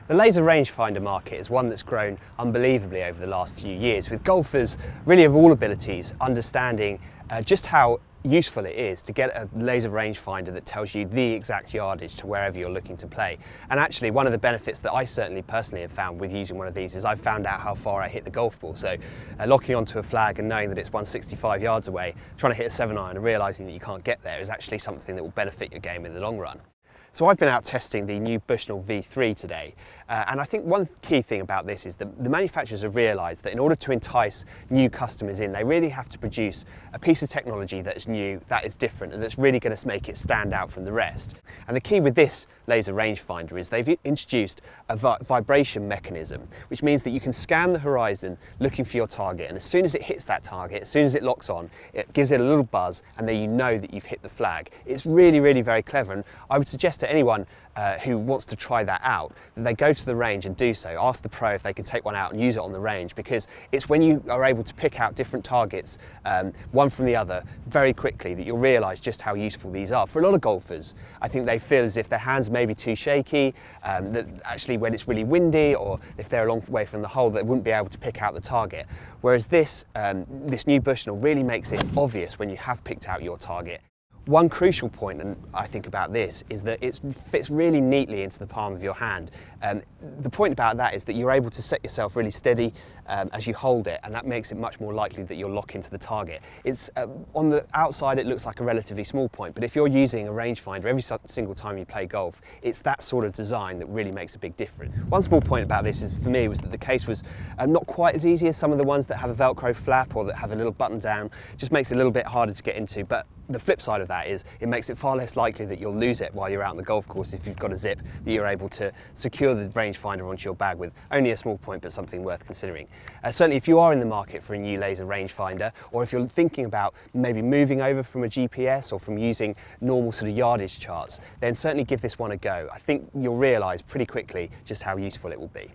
The laser rangefinder market is one that's grown unbelievably over the last few years, with golfers really of all abilities understanding just how useful it is to get a laser rangefinder that tells you the exact yardage to wherever you're looking to play. And actually one of the benefits that I certainly personally have found with using one of these is I've found out how far I hit the golf ball. So locking onto a flag and knowing that it's 165 yards away, trying to hit a 7-iron and realising that you can't get there is actually something that will benefit your game in the long run. So I've been out testing the new Bushnell V3 today, and I think one key thing about this is that the manufacturers have realised that in order to entice new customers in, they really have to produce a piece of technology that is new, that is different, and that's really going to make it stand out from the rest. And the key with this laser rangefinder is they've introduced a vibration mechanism, which means that you can scan the horizon looking for your target, and as soon as it hits that target, as soon as it locks on, it gives it a little buzz, and then you know that you've hit the flag. It's really, really very clever, and I would suggest to anyone who wants to try that out, that they go to the range and do so. Ask the pro if they can take one out and use it on the range, because it's when you are able to pick out different targets, one from the other, very quickly, that you'll realise just how useful these are. For a lot of golfers, I think they feel as if their hands may be too shaky, that actually when it's really windy or if they're a long way from the hole, they wouldn't be able to pick out the target. Whereas this new Bushnell really makes it obvious when you have picked out your target. One crucial point, and I think about this, is that it fits really neatly into the palm of your hand. The point about that is that you're able to set yourself really steady as you hold it, and that makes it much more likely that you'll lock into the target. It's on the outside it looks like a relatively small point, but if you're using a rangefinder every single time you play golf, it's that sort of design that really makes a big difference. One small point about this is, for me, was that the case was not quite as easy as some of the ones that have a Velcro flap or that have a little button down. It just makes it a little bit harder to get into, but the flip side of that is it makes it far less likely that you'll lose it while you're out on the golf course if you've got a zip that you're able to secure the rangefinder onto your bag with. Only a small point, but something worth considering. Certainly if you are in the market for a new laser rangefinder, or if you're thinking about maybe moving over from a GPS or from using normal sort of yardage charts, then certainly give this one a go. I think you'll realise pretty quickly just how useful it will be.